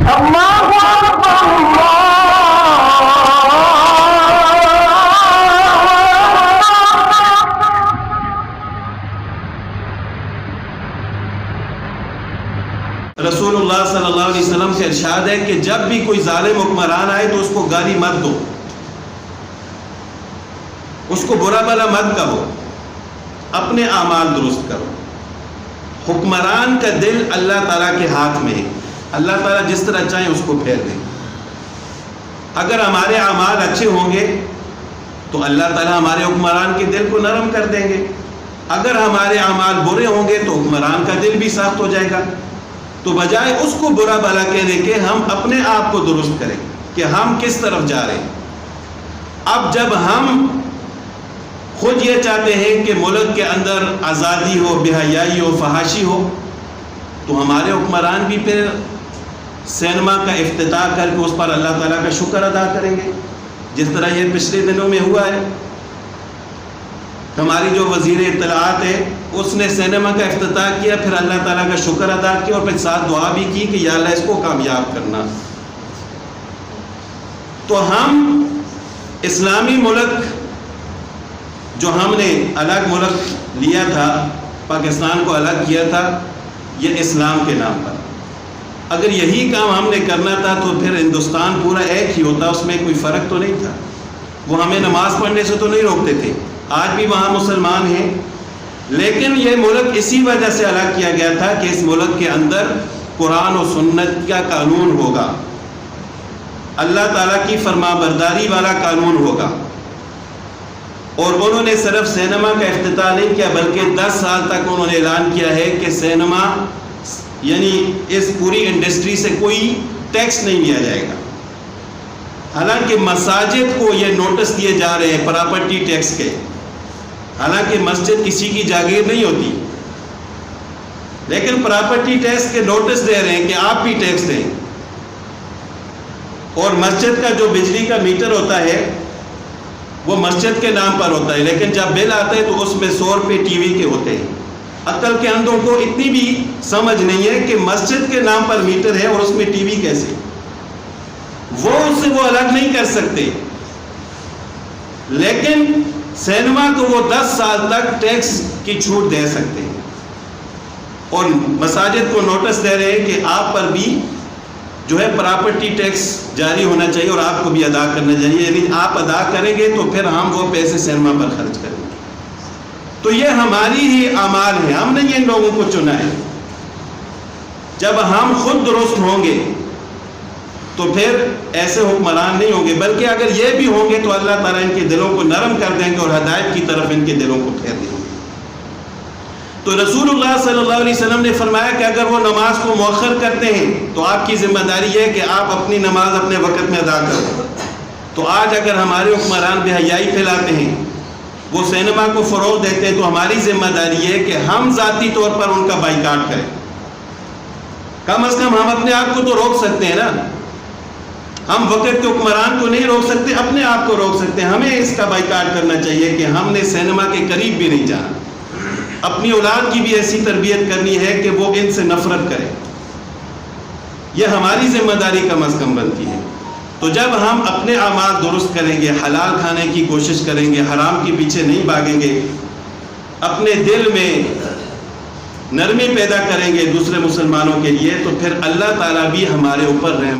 رسول اللہ صلی اللہ علیہ وسلم سے ارشاد ہے کہ جب بھی کوئی ظالم حکمران آئے تو اس کو گالی مت دو، اس کو برا بھلا مت کہو، اپنے اعمال درست کرو۔ حکمران کا دل اللہ تعالیٰ کے ہاتھ میں ہے، اللہ تعالیٰ جس طرح چاہیں اس کو پھیر دیں۔ اگر ہمارے اعمال اچھے ہوں گے تو اللہ تعالیٰ ہمارے حکمران کے دل کو نرم کر دیں گے، اگر ہمارے اعمال برے ہوں گے تو حکمران کا دل بھی سخت ہو جائے گا۔ تو بجائے اس کو برا بھلا کہنے کے ہم اپنے آپ کو درست کریں کہ ہم کس طرف جا رہے ہیں۔ اب جب ہم خود یہ چاہتے ہیں کہ ملک کے اندر آزادی ہو، بے حیائی ہو، فحاشی ہو، تو ہمارے حکمران بھی پھر سینما کا افتتاح کر کے اس پر اللہ تعالیٰ کا شکر ادا کریں گے، جس طرح یہ پچھلے دنوں میں ہوا ہے۔ ہماری جو وزیر اطلاعات ہے اس نے سینما کا افتتاح کیا، پھر اللہ تعالیٰ کا شکر ادا کیا اور پھر ساتھ دعا بھی کی کہ یا اللہ اس کو کامیاب کرنا۔ تو ہم اسلامی ملک جو ہم نے الگ ملک لیا تھا، پاکستان کو الگ کیا تھا، یہ اسلام کے نام پر، اگر یہی کام ہم نے کرنا تھا تو پھر ہندوستان پورا ایک ہی ہوتا، اس میں کوئی فرق تو نہیں تھا۔ وہ ہمیں نماز پڑھنے سے تو نہیں روکتے تھے، آج بھی وہاں مسلمان ہیں، لیکن یہ ملک اسی وجہ سے الگ کیا گیا تھا کہ اس ملک کے اندر قرآن و سنت کا قانون ہوگا، اللہ تعالیٰ کی فرما برداری والا قانون ہوگا۔ اور انہوں نے صرف سینما کا افتتاح نہیں کیا بلکہ 10 سال تک انہوں نے اعلان کیا ہے کہ سینما یعنی اس پوری انڈسٹری سے کوئی ٹیکس نہیں لیا جائے گا۔ حالانکہ مساجد کو یہ نوٹس دیے جا رہے ہیں پراپرٹی ٹیکس کے، حالانکہ مسجد کسی کی جاگیر نہیں ہوتی، لیکن پراپرٹی ٹیکس کے نوٹس دے رہے ہیں کہ آپ بھی ٹیکس دیں۔ اور مسجد کا جو بجلی کا میٹر ہوتا ہے وہ مسجد کے نام پر ہوتا ہے، لیکن جب بل آتا ہے تو اس میں 100 روپے ٹی وی کے ہوتے ہیں۔ عقل کے اندھوں کو اتنی بھی سمجھ نہیں ہے کہ مسجد کے نام پر میٹر ہے اور اس میں ٹی وی کیسے، وہ اس سے وہ الگ نہیں کر سکتے، لیکن سینما کو وہ 10 سال تک ٹیکس کی چھوٹ دے سکتے ہیں۔ اور مساجد کو نوٹس دے رہے ہیں کہ آپ پر بھی جو ہے پراپرٹی ٹیکس جاری ہونا چاہیے اور آپ کو بھی ادا کرنا چاہیے، یعنی آپ ادا کریں گے تو پھر ہم وہ پیسے سینما پر خرچ کریں گے۔ تو یہ ہماری ہی اعمال ہے، ہم نے ان لوگوں کو چنا ہے۔ جب ہم خود درست ہوں گے تو پھر ایسے حکمران نہیں ہوں گے، بلکہ اگر یہ بھی ہوں گے تو اللہ تعالیٰ ان کے دلوں کو نرم کر دیں گے اور ہدایت کی طرف ان کے دلوں کو پھیر دیں گے۔ تو رسول اللہ صلی اللہ علیہ وسلم نے فرمایا کہ اگر وہ نماز کو مؤخر کرتے ہیں تو آپ کی ذمہ داری ہے کہ آپ اپنی نماز اپنے وقت میں ادا کریں۔ تو آج اگر ہمارے حکمران بے حیائی پھیلاتے ہیں، وہ سینما کو فروغ دیتے ہیں، تو ہماری ذمہ داری ہے کہ ہم ذاتی طور پر ان کا بائیکاٹ کریں۔ کم از کم ہم اپنے آپ کو تو روک سکتے ہیں نا، ہم وقت کے حکمران کو نہیں روک سکتے، اپنے آپ کو روک سکتے ہیں۔ ہمیں اس کا بائیکاٹ کرنا چاہیے کہ ہم نے سینما کے قریب بھی نہیں جانا، اپنی اولاد کی بھی ایسی تربیت کرنی ہے کہ وہ ان سے نفرت کرے، یہ ہماری ذمہ داری کم از کم بنتی ہے۔ تو جب ہم اپنے اعمال درست کریں گے، حلال کھانے کی کوشش کریں گے، حرام کے پیچھے نہیں بھاگیں گے، اپنے دل میں نرمی پیدا کریں گے دوسرے مسلمانوں کے لیے، تو پھر اللہ تعالیٰ بھی ہمارے اوپر رحم